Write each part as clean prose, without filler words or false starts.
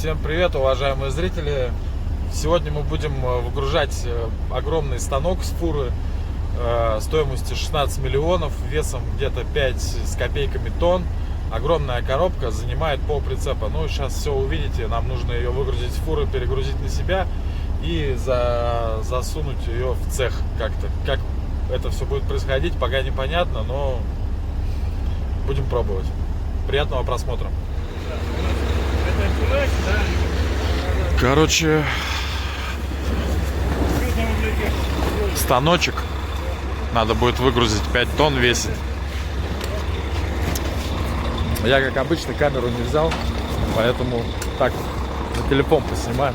Всем привет, уважаемые зрители! Сегодня мы будем выгружать огромный станок с фуры стоимостью 16 миллионов, весом где-то 5 с копейками тонн. Огромная коробка, занимает полприцепа. Ну, сейчас все увидите, нам нужно ее выгрузить с фуры, перегрузить на себя и засунуть ее в цех как-то. Как это все будет происходить, пока непонятно, но будем пробовать. Приятного просмотра! Короче, станочек надо будет выгрузить, 5 тонн весит. Я, как обычно, камеру не взял, поэтому так на телефон поснимаю.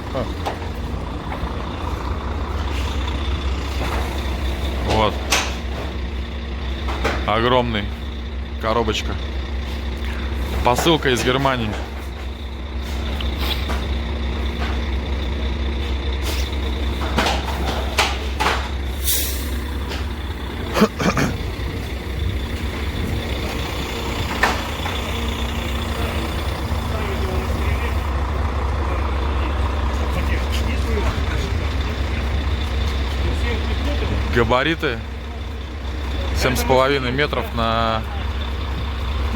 Вот. Огромный коробочка. Посылка из Германии. Габариты 7,5 метров на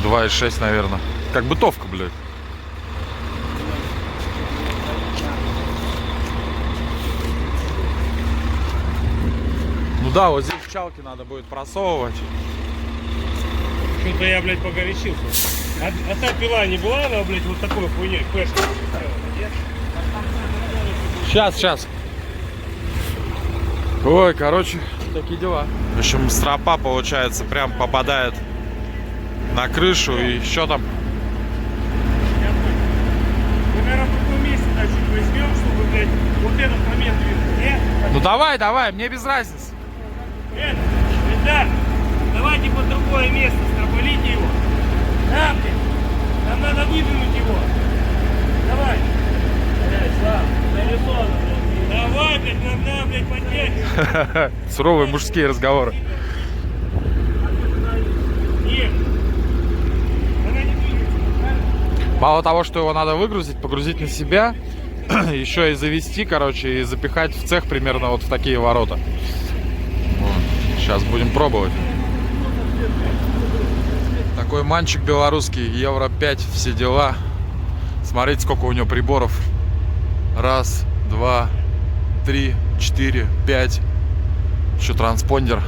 2,6, наверное. Как бытовка, блядь. Ну да, вот здесь пчалки надо будет просовывать. Что-то я, блядь, погорячился. А та пила не была, она, блядь, вот такой хуйней, пэшка? Сейчас. Ой, короче, такие дела. В общем, стропа, получается, прям попадает на крышу и еще там. Мы, наверное, в другом месте чуть возьмем, чтобы, блядь, вот этот момент видно. Ну давай, мне без разницы. Да, давайте под другое место, стропалите его. Да, блядь, нам надо выдвинуть его. Давай. Давай, блядь, нам надо, блядь, поднять. Суровые мужские разговоры. Нет. Она не двигается. Мало того, что его надо выгрузить, погрузить на себя, еще и завести, короче, и запихать в цех примерно вот в такие ворота. Вот. Сейчас будем пробовать. Такой манчик белорусский, евро 5, все дела. Смотрите, сколько у него приборов. Раз, два, 3, 4, 5. Еще транспондер.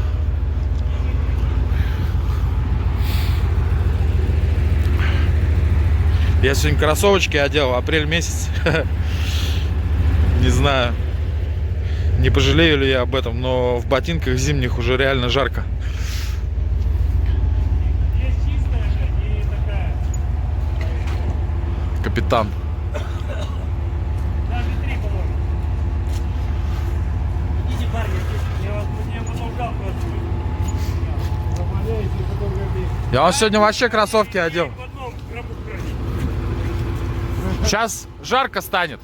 Я сегодня кроссовочки одел, апрель месяц. Не знаю, не пожалею ли я об этом, но в ботинках зимних уже реально жарко. Есть чистая, блядь, и такая. Капитан. Даже 3, по-моему. Идите, парни, я вас потом жалко отсюда. Я вам сегодня вообще кроссовки одел. В одном гробу хранить. Сейчас жарко станет.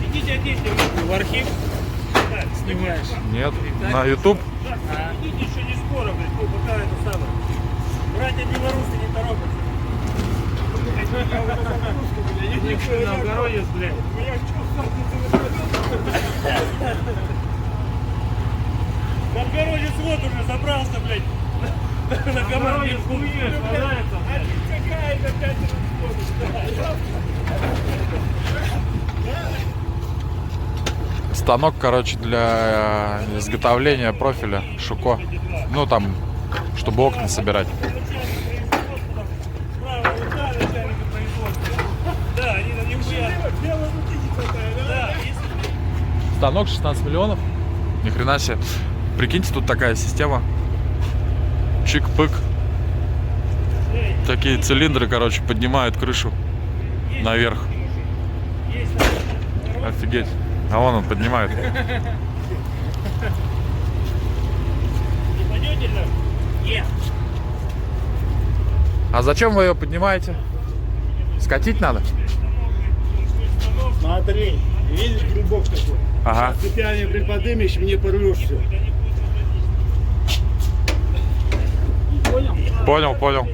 Идите, оденьте в архив. Так, снимаешь. Нет, на YouTube. Идите еще не скоро, блядь, пока это самое. Братья белорусы не торопятся. Новгородец, блядь. Новгородец вот уже забрался, блядь. На команде хуйнёй швыряется. Какая-то 5 минут. Станок, короче, для изготовления профиля Шуко. Ну там, чтобы окна собирать. Да, они на нихуя. Станок 16 миллионов. Ни хрена себе. Прикиньте, тут такая система. Чик-пык. Такие цилиндры, короче, поднимают крышу наверх. Офигеть. А вон он поднимает. Не пойдете ли? Нет. А зачем вы ее поднимаете? Скатить надо? Смотри, видишь грибок такой? Ага. Цепями приподнимешь, мне порвешь все. Понял, понял.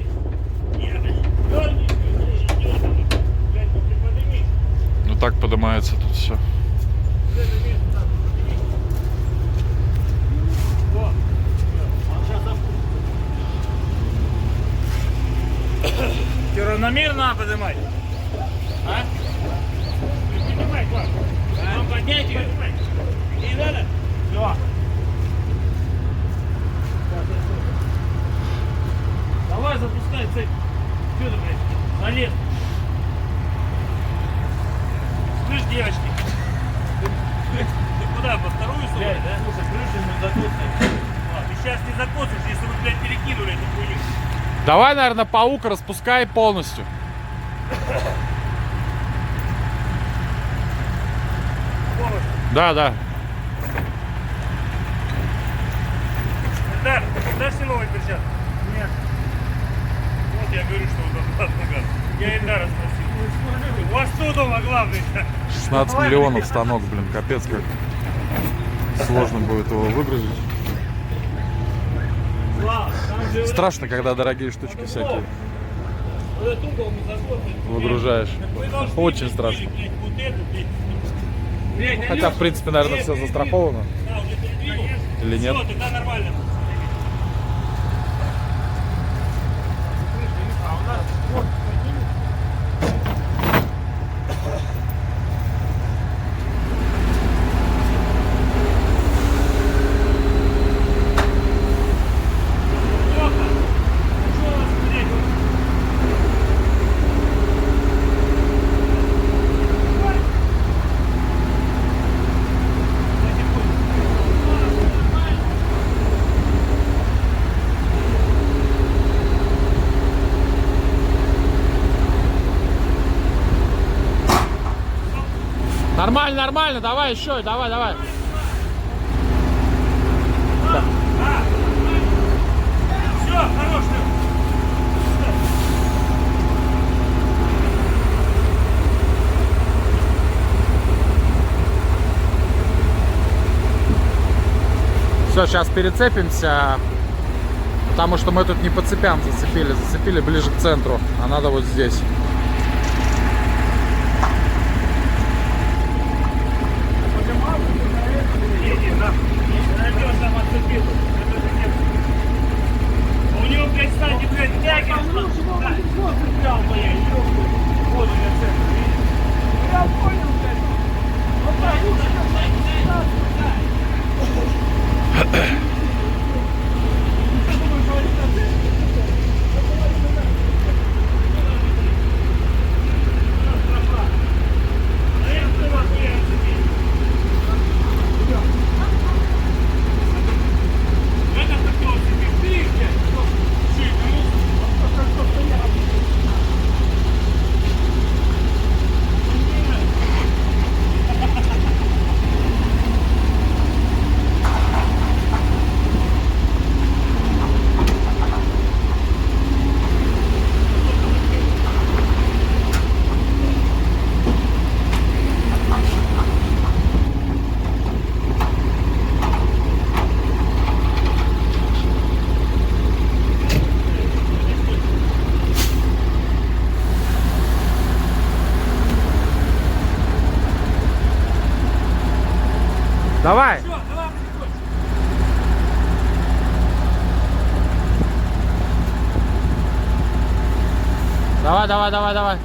Ну так поднимается тут все. Тебе равномерно поднимать? А? Поднимай, Клав. Вам поднять ее? Не надо? Все. Давай запускай цепь. Что ты, блядь? Залез. Слышь, девочки. Ты куда, по вторую сторону, да? Слушай, крышу мы закосим. Ты сейчас не закосишь, если вы, блядь, перекинули эту хуйню. Давай, наверное, паук распускай полностью. Полностью. Да, да. Эльдар, дашь мне новый перчаток? Нет. Вот я говорю, что он дома. Я Эльдара спросил. У вас что дома главный? 16 миллионов станок, блин, капец как. Сложно будет его выгрузить. Страшно, когда дорогие штучки всякие выгружаешь. Очень страшно. Хотя, в принципе, наверное, все застраховано. Или нет? Все, тогда нормально. Нормально, нормально, давай еще, давай, давай. Все, хорош, Все, сейчас перецепимся, потому что мы тут не по цепям зацепили, зацепили ближе к центру, а надо вот здесь. У него, блядь, кстати, блядь, тяги. Я понял, блядь. Вот так, Давай! Давай, давай, давай, давай.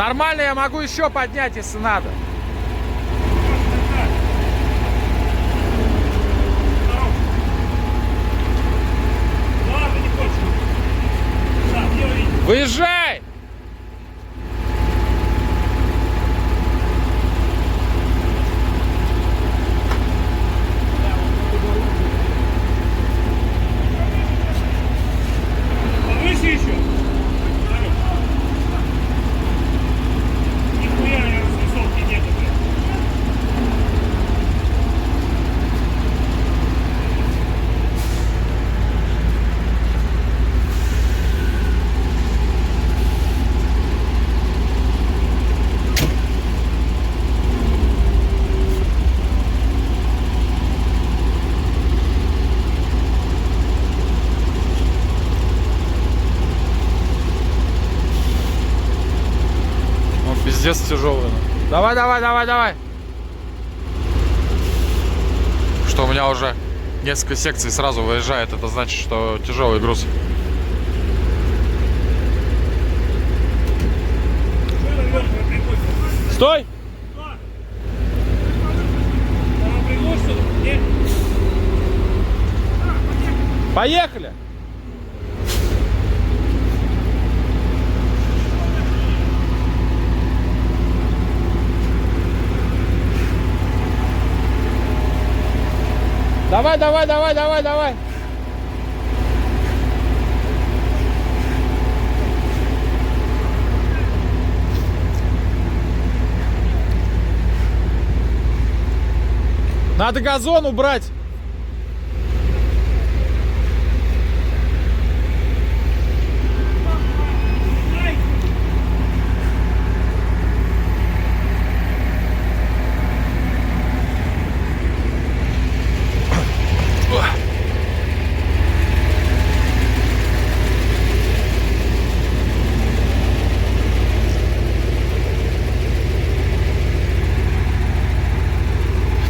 Нормально, я могу еще поднять, если надо. Ладно, не хочешь. Да, делай. Выезжай! Повыше еще. Нихуя, наверное, высотки нету, блядь. Ну, пиздец тяжелый. Давай, давай, давай, давай. Что у меня уже несколько секций сразу выезжает, это значит, что тяжелый груз. Что там лёгкого прикольного? Стой! Там приглушится? Нет? Поехали! Давай, давай, давай, давай, давай. Надо газон убрать.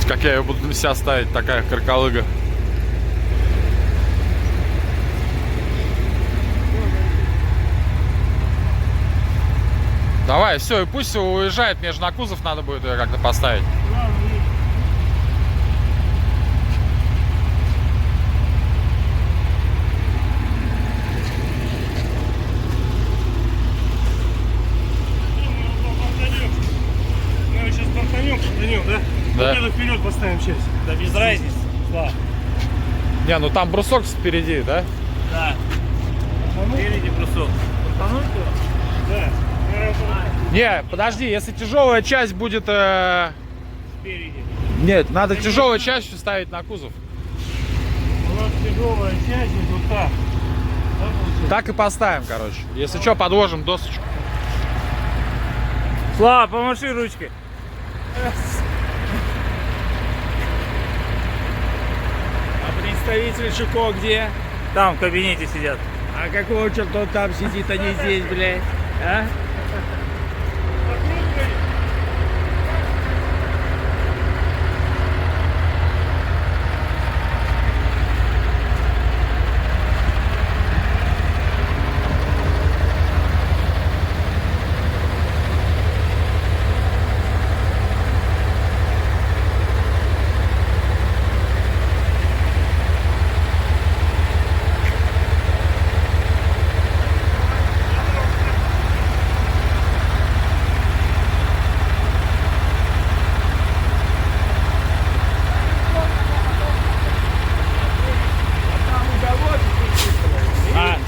Как я ее буду для себя ставить, такая каркалыга. Давай, все, и пусть уезжает, мне же на кузов надо будет ее как-то поставить. Мы сейчас бортанем, да? Да. Вот это вперед поставим сейчас. Да без разницы. Да. Не, ну там брусок спереди, да? Да. Спереди брусок. Бортануть его? Да. Не, подожди, если тяжелая часть будет... Спереди. Нет, надо тяжелую часть ставить на кузов. У нас тяжелая часть вот так. Да, получается? Так и поставим, короче. Если что, подложим досочку. Слава, помаши ручкой. А представитель Шуко где? Там в кабинете сидят. А какого черта он там сидит, а не здесь, блядь? А?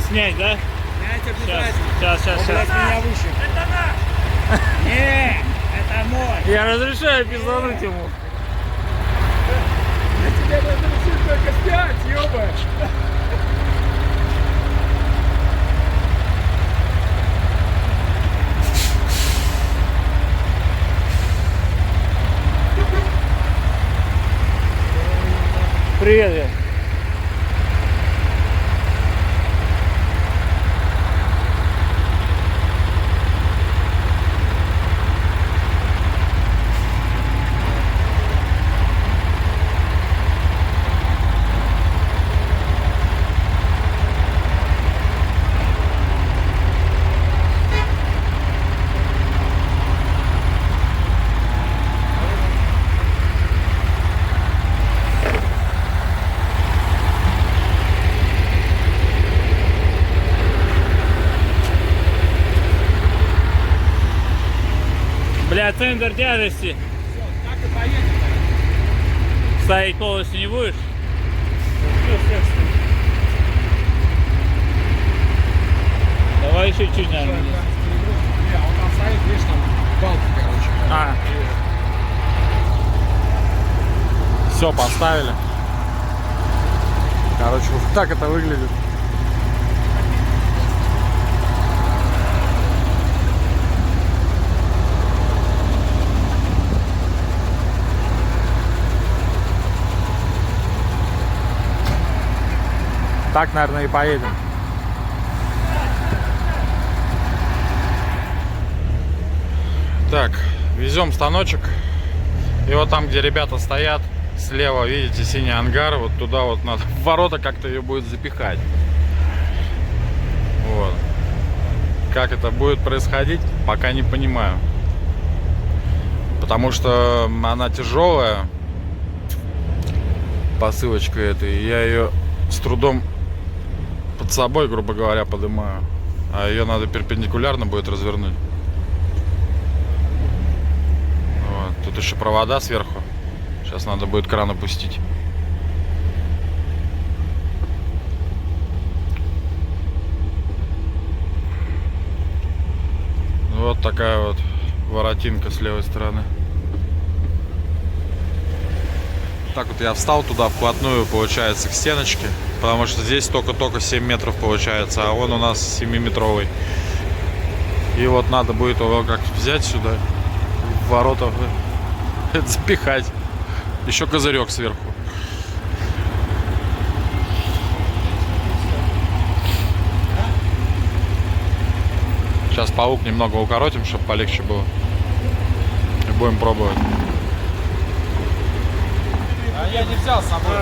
Снять, да? Сейчас. Меня выше. Это наш! Не, это мой. Я разрешаю пиздануть ему. Я тебе разрешил только снять, ёба. Привет, Вен. Бля, центр тяжести. Так и поедем. Ставить полностью не будешь? Давай еще чуть, наверное. Не, он там стоит, видишь, там балки, короче. А, Все, поставили. Короче, вот так это выглядит. Так, наверное, и поедем. Так, везем станочек. И вот там, где ребята стоят, слева, видите, синий ангар, вот туда вот надо в ворота как-то ее будет запихать. Вот. Как это будет происходить, пока не понимаю. Потому что она тяжелая, посылочка эта, и я ее с трудом под собой, грубо говоря, поднимаю. А ее надо перпендикулярно будет развернуть. Вот. Тут еще провода сверху. Сейчас надо будет кран опустить. Вот такая вот воротинка с левой стороны. Так вот я встал туда вплотную, получается, к стеночке. Потому что здесь только-только 7 метров получается, а он у нас 7-метровый. И вот надо будет его как взять сюда, в ворота запихать. Еще козырек сверху. Сейчас паук немного укоротим, чтобы полегче было. И будем пробовать. А я не взял с собой.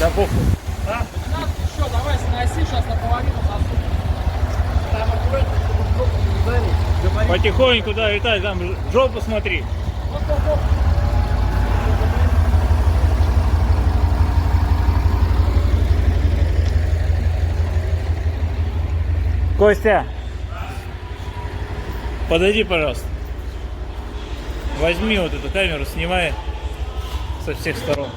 да похуй. Еще давай сноси, сейчас наполовину засунем. Там аккуратно, чтобы в жопу не ударить. Говори. Потихоньку, да, Виталий, там жопу смотри. Оп-оп-оп. Костя, подойди, пожалуйста. Возьми вот эту камеру, снимай со всех сторон.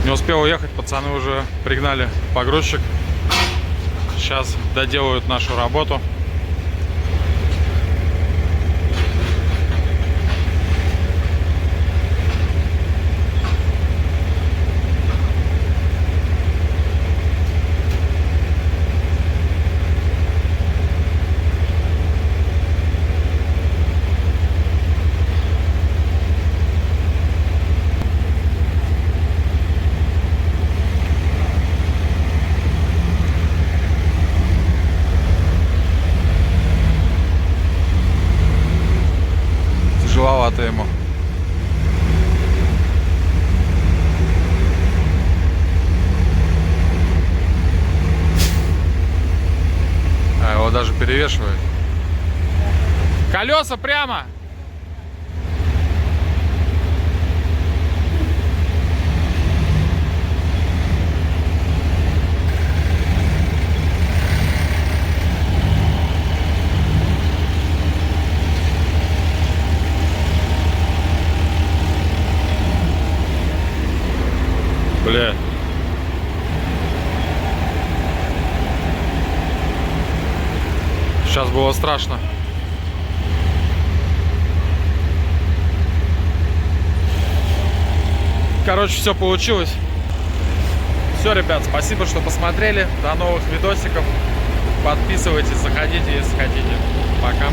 Не успел уехать, пацаны уже пригнали погрузчик. Сейчас доделают нашу работу. Тяжеловато ему. А его даже перевешивает. Колеса прямо! Бля. Сейчас было страшно. Короче, все получилось. Все, ребят, спасибо, что посмотрели. До новых видосиков. Подписывайтесь, заходите, если хотите. Пока.